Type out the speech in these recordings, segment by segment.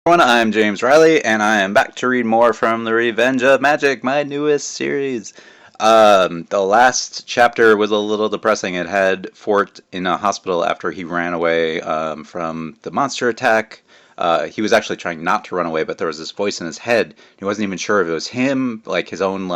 Everyone, I'm James Riley, and I am back to read more from The Revenge of Magic, my newest series. The last chapter was a little depressing. It had Fort in a hospital after he ran away from the monster attack. He was actually trying not to run away, but there was this voice in his head. He wasn't even sure if it was him, like his own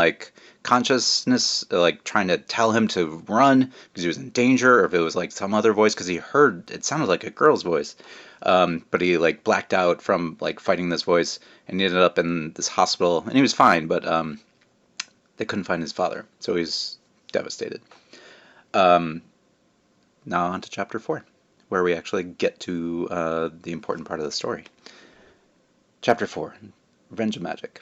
consciousness, like trying to tell him to run because he was in danger, or if it was like some other voice because he heard it sounded like a girl's voice. But he like blacked out from like fighting this voice, and he ended up in this hospital, and he was fine, but they couldn't find his father, so he's devastated. Um, Now on to chapter 4, where we actually get to the important part of the story. Chapter 4, Revenge of Magic.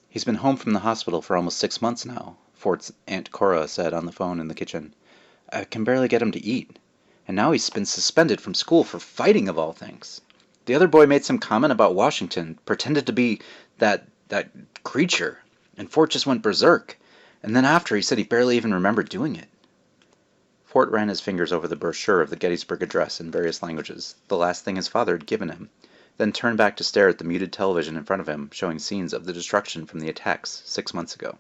He's been home from the hospital for almost 6 months now, Fort's Aunt Cora said on the phone in the kitchen. I can barely get him to eat. And now he's been suspended from school for fighting, of all things. The other boy made some comment about Washington, pretended to be that creature, and Fort just went berserk. And then after, he said he barely even remembered doing it. Fort ran his fingers over the brochure of the Gettysburg Address in various languages, the last thing his father had given him, then turned back to stare at the muted television in front of him, showing scenes of the destruction from the attacks 6 months ago.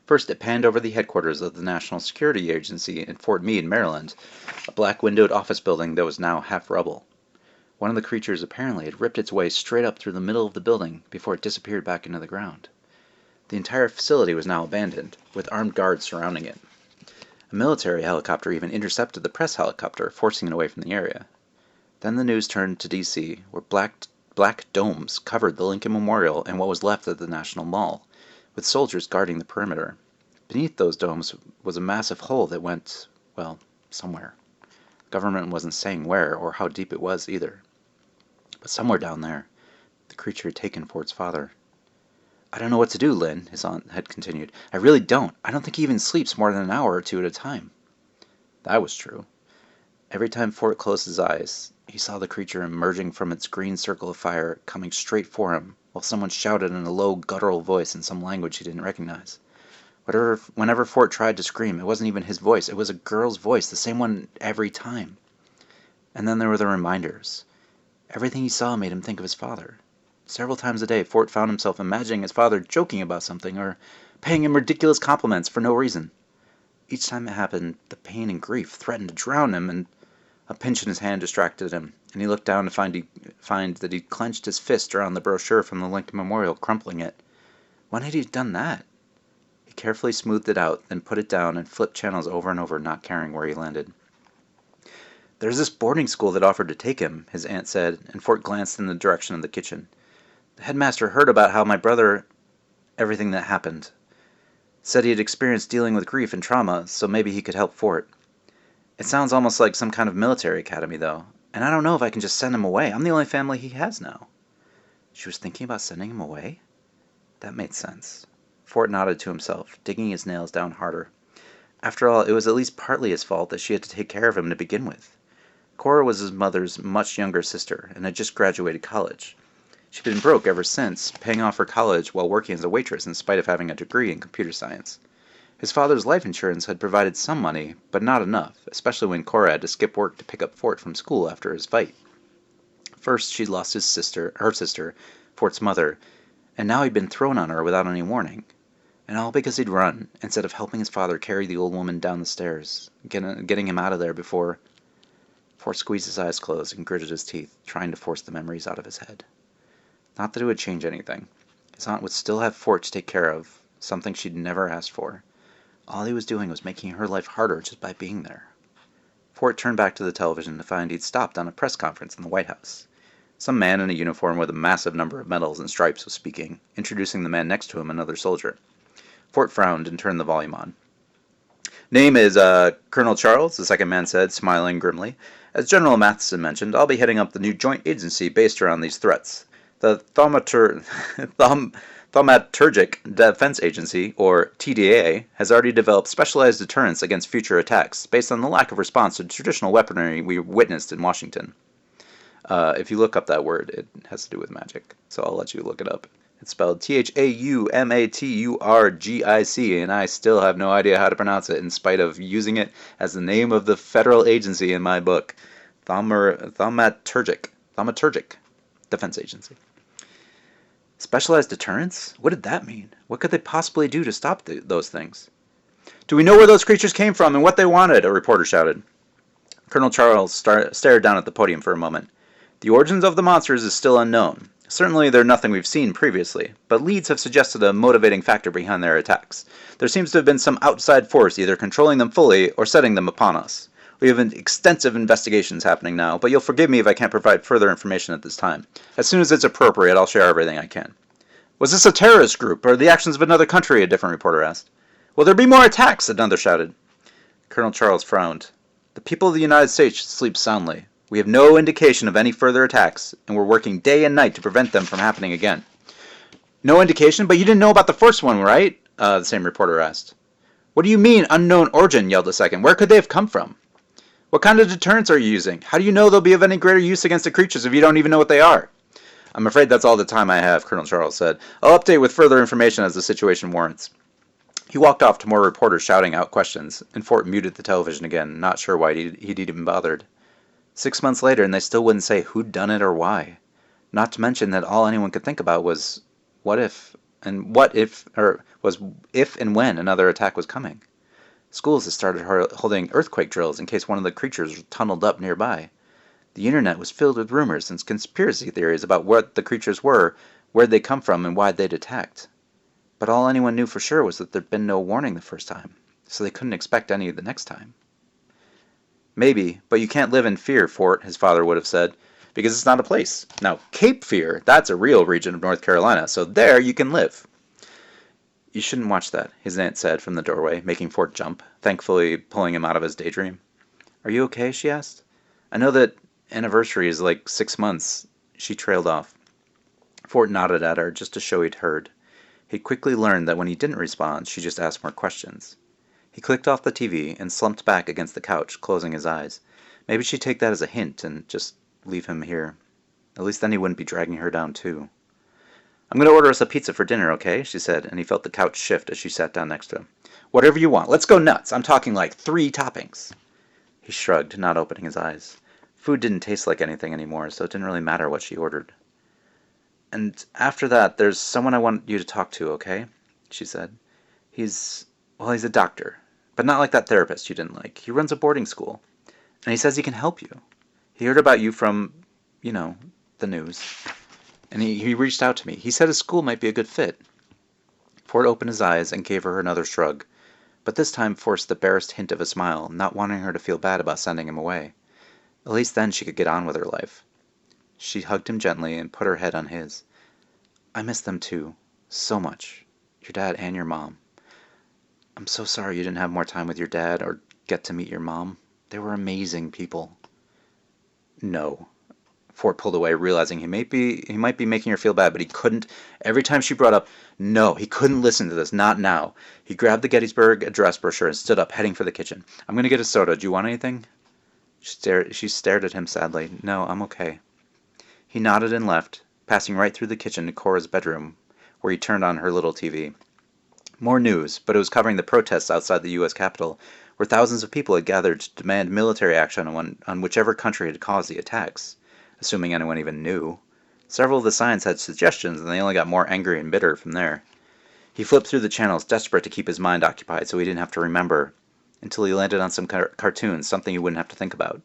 First, it panned over the headquarters of the National Security Agency in Fort Meade, Maryland, a black-windowed office building that was now half rubble. One of the creatures apparently had ripped its way straight up through the middle of the building before it disappeared back into the ground. The entire facility was now abandoned, with armed guards surrounding it. A military helicopter even intercepted the press helicopter, forcing it away from the area. Then the news turned to D.C., where black domes covered the Lincoln Memorial and what was left of the National Mall, with soldiers guarding the perimeter. Beneath those domes was a massive hole that went, well, somewhere. Government wasn't saying where or how deep it was either. But somewhere down there, the creature had taken Fort's father. I don't know what to do, Lynn, his aunt had continued. I really don't. I don't think he even sleeps more than an hour or two at a time. That was true. Every time Fort closed his eyes, he saw the creature emerging from its green circle of fire, coming straight for him, while someone shouted in a low, guttural voice in some language he didn't recognize. Whenever Fort tried to scream, it wasn't even his voice. It was a girl's voice, the same one every time. And then there were the reminders. Everything he saw made him think of his father. Several times a day, Fort found himself imagining his father joking about something or paying him ridiculous compliments for no reason. Each time it happened, the pain and grief threatened to drown him, and a pinch in his hand distracted him, and he looked down to find that he'd clenched his fist around the brochure from the Lincoln Memorial, crumpling it. When had he done that? He carefully smoothed it out, then put it down and flipped channels over and over, not caring where he landed. There's this boarding school that offered to take him, his aunt said, and Fort glanced in the direction of the kitchen. The headmaster heard about how my brother, everything that happened. Said he had experience dealing with grief and trauma, so maybe he could help Fort. It sounds almost like some kind of military academy, though, and I don't know if I can just send him away. I'm the only family he has now. She was thinking about sending him away? That made sense. Fort nodded to himself, digging his nails down harder. After all, it was at least partly his fault that she had to take care of him to begin with. Cora was his mother's much younger sister and had just graduated college. She'd been broke ever since, paying off her college while working as a waitress in spite of having a degree in computer science. His father's life insurance had provided some money, but not enough, especially when Cora had to skip work to pick up Fort from school after his fight. First, she'd lost her sister, Fort's mother, and now he'd been thrown on her without any warning. And all because he'd run, instead of helping his father carry the old woman down the stairs, getting him out of there before... Fort squeezed his eyes closed and gritted his teeth, trying to force the memories out of his head. Not that it would change anything. His aunt would still have Fort to take care of, something she'd never asked for. All he was doing was making her life harder just by being there. Fort turned back to the television to find he'd stopped on a press conference in the White House. Some man in a uniform with a massive number of medals and stripes was speaking, introducing the man next to him, another soldier. Fort frowned and turned the volume on. Name is, Colonel Charles, the second man said, smiling grimly. As General Matheson mentioned, I'll be heading up the new joint agency based around these threats. The Thaumaturgic Defense Agency, or TDA, has already developed specialized deterrents against future attacks, based on the lack of response to traditional weaponry we witnessed in Washington. If you look up that word, it has to do with magic, so I'll let you look it up. It's spelled Thaumaturgic, and I still have no idea how to pronounce it, in spite of using it as the name of the federal agency in my book. Thaumaturgic. Defense Agency. Specialized deterrents? What did that mean? What could they possibly do to stop those things? Do we know where those creatures came from and what they wanted? A reporter shouted. Colonel Charles stared down at the podium for a moment. The origins of the monsters is still unknown. Certainly they're nothing we've seen previously, but leads have suggested a motivating factor behind their attacks. There seems to have been some outside force either controlling them fully or setting them upon us. We have extensive investigations happening now, but you'll forgive me if I can't provide further information at this time. As soon as it's appropriate, I'll share everything I can. Was this a terrorist group, or the actions of another country? A different reporter asked. Will there be more attacks? Another shouted. Colonel Charles frowned. The people of the United States should sleep soundly. We have no indication of any further attacks, and we're working day and night to prevent them from happening again. No indication? But you didn't know about the first one, right? The same reporter asked. What do you mean, unknown origin? Yelled the second. Where could they have come from? What kind of deterrents are you using? How do you know they'll be of any greater use against the creatures if you don't even know what they are? I'm afraid that's all the time I have, Colonel Charles said. I'll update with further information as the situation warrants. He walked off to more reporters shouting out questions, and Fort muted the television again, not sure why he'd even bothered. 6 months later, and they still wouldn't say who'd done it or why. Not to mention that all anyone could think about was if and when another attack was coming. Schools had started holding earthquake drills in case one of the creatures tunneled up nearby. The internet was filled with rumors and conspiracy theories about what the creatures were, where'd they come from, and why they'd attacked. But all anyone knew for sure was that there'd been no warning the first time, so they couldn't expect any the next time. Maybe, but you can't live in fear, Fort, his father would have said, because it's not a place. Now, Cape Fear, that's a real region of North Carolina, so there you can live. You shouldn't watch that, his aunt said from the doorway, making Fort jump, thankfully pulling him out of his daydream. Are you okay? She asked. I know that anniversary is like 6 months. She trailed off. Fort nodded at her just to show he'd heard. He quickly learned that when he didn't respond, she just asked more questions. He clicked off the TV and slumped back against the couch, closing his eyes. Maybe she'd take that as a hint and just leave him here. At least then he wouldn't be dragging her down too. I'm going to order us a pizza for dinner, okay? She said, and he felt the couch shift as she sat down next to him. Whatever you want. Let's go nuts. I'm talking like 3 toppings. He shrugged, not opening his eyes. Food didn't taste like anything anymore, so it didn't really matter what she ordered. And after that, there's someone I want you to talk to, okay? She said. He's a doctor, but not like that therapist you didn't like. He runs a boarding school, and he says he can help you. He heard about you from, the news. And he reached out to me. He said his school might be a good fit. Fort opened his eyes and gave her another shrug, but this time forced the barest hint of a smile, not wanting her to feel bad about sending him away. At least then she could get on with her life. She hugged him gently and put her head on his. I miss them too, so much. Your dad and your mom. I'm so sorry you didn't have more time with your dad or get to meet your mom. They were amazing people. No. Fort pulled away, realizing he might be making her feel bad, but he couldn't. Every time she brought up, no, he couldn't listen to this, not now. He grabbed the Gettysburg Address brochure and stood up, heading for the kitchen. I'm going to get a soda. Do you want anything? She stared at him sadly. No, I'm okay. He nodded and left, passing right through the kitchen to Cora's bedroom, where he turned on her little TV. More news, but it was covering the protests outside the U.S. Capitol, where thousands of people had gathered to demand military action on whichever country had caused the attacks. Assuming anyone even knew. Several of the signs had suggestions, and they only got more angry and bitter from there. He flipped through the channels, desperate to keep his mind occupied so he didn't have to remember, until he landed on some cartoons, something he wouldn't have to think about.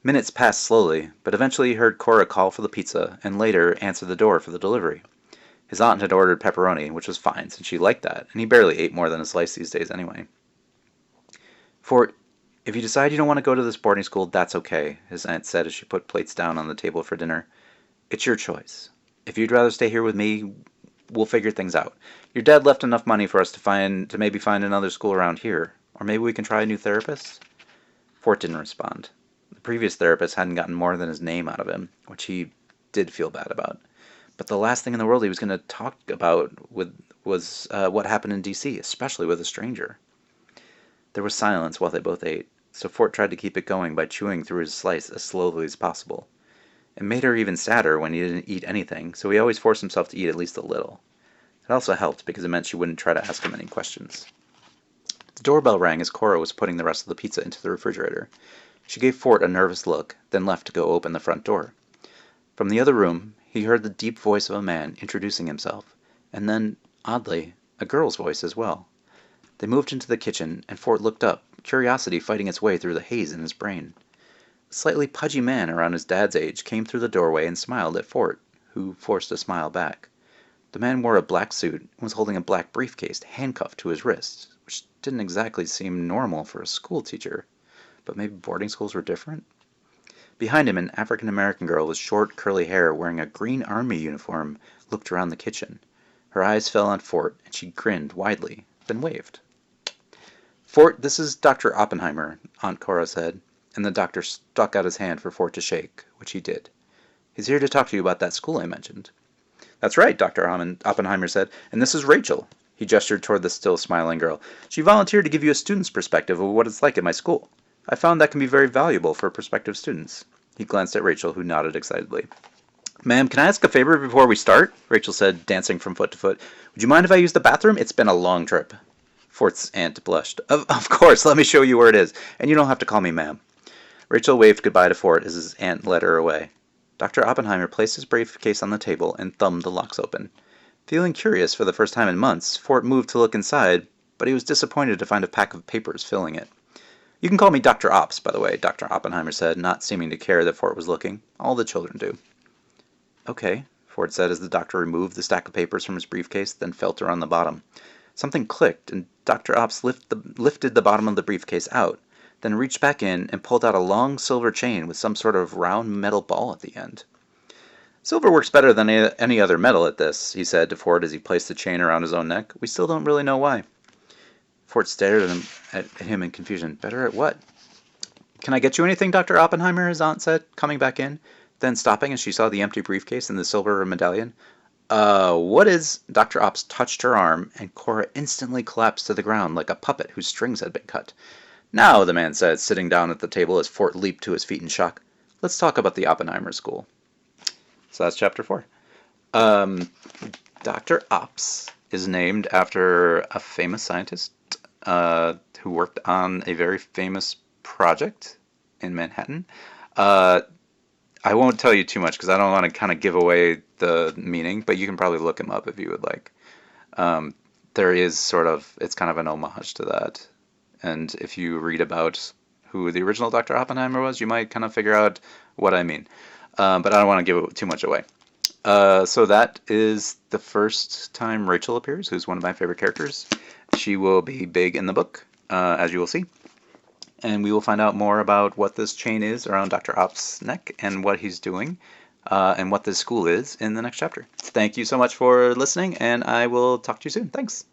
Minutes passed slowly, but eventually he heard Cora call for the pizza, and later answer the door for the delivery. His aunt had ordered pepperoni, which was fine, since she liked that, and he barely ate more than a slice these days anyway. Fort, if you decide you don't want to go to this boarding school, that's okay, his aunt said as she put plates down on the table for dinner. It's your choice. If you'd rather stay here with me, we'll figure things out. Your dad left enough money for us to maybe find another school around here. Or maybe we can try a new therapist? Fort didn't respond. The previous therapist hadn't gotten more than his name out of him, which he did feel bad about. But the last thing in the world he was going to talk about was what happened in D.C., especially with a stranger. There was silence while they both ate, so Fort tried to keep it going by chewing through his slice as slowly as possible. It made her even sadder when he didn't eat anything, so he always forced himself to eat at least a little. It also helped because it meant she wouldn't try to ask him any questions. The doorbell rang as Cora was putting the rest of the pizza into the refrigerator. She gave Fort a nervous look, then left to go open the front door. From the other room, He heard the deep voice of a man introducing himself, and then, oddly, a girl's voice as well. They moved into the kitchen, and Fort looked up, curiosity fighting its way through the haze in his brain. A slightly pudgy man around his dad's age came through the doorway and smiled at Fort, who forced a smile back. The man wore a black suit and was holding a black briefcase handcuffed to his wrist, which didn't exactly seem normal for a school teacher, but maybe boarding schools were different? Behind him, an African-American girl with short, curly hair wearing a green army uniform looked around the kitchen. Her eyes fell on Fort, and she grinned widely, then waved. Fort, this is Dr. Oppenheimer, Aunt Cora said, and the doctor stuck out his hand for Fort to shake, which he did. He's here to talk to you about that school I mentioned. That's right, Dr. Oppenheimer said, and this is Rachel. He gestured toward the still smiling girl. She volunteered to give you a student's perspective of what it's like at my school. I found that can be very valuable for prospective students. He glanced at Rachel, who nodded excitedly. Ma'am, can I ask a favor before we start? Rachel said, dancing from foot to foot. Would you mind if I use the bathroom? It's been a long trip. Fort's aunt blushed. Of course, let me show you where it is, and you don't have to call me ma'am. Rachel waved goodbye to Fort as his aunt led her away. Dr. Oppenheimer placed his briefcase on the table and thumbed the locks open. Feeling curious for the first time in months, Fort moved to look inside, but he was disappointed to find a pack of papers filling it. You can call me Dr. Ops, by the way, Dr. Oppenheimer said, not seeming to care that Fort was looking. All the children do. Okay, Fort said as the doctor removed the stack of papers from his briefcase, then felt around the bottom. Something clicked, and Dr. Ops lifted the bottom of the briefcase out, then reached back in and pulled out a long silver chain with some sort of round metal ball at the end. Silver works better than any other metal at this, he said to Fort as he placed the chain around his own neck. We still don't really know why. Fort stared at him in confusion. Better at what? Can I get you anything, Dr. Oppenheimer? His aunt said, coming back in, then stopping as she saw the empty briefcase and the silver medallion. What is... Dr. Ops touched her arm, and Cora instantly collapsed to the ground like a puppet whose strings had been cut. Now, the man said, sitting down at the table as Fort leaped to his feet in shock, let's talk about the Oppenheimer School. So that's chapter 4. Dr. Ops is named after a famous scientist who worked on a very famous project in Manhattan. I won't tell you too much because I don't want to kind of give away the meaning, but you can probably look him up if you would like. There is it's kind of an homage to that. And if you read about who the original Dr. Oppenheimer was, you might kind of figure out what I mean. But I don't want to give too much away. So that is the first time Rachel appears, who's one of my favorite characters. She will be big in the book, as you will see. And we will find out more about what this chain is around Dr. Ops' neck and what he's doing and what this school is in the next chapter. Thank you so much for listening, and I will talk to you soon. Thanks.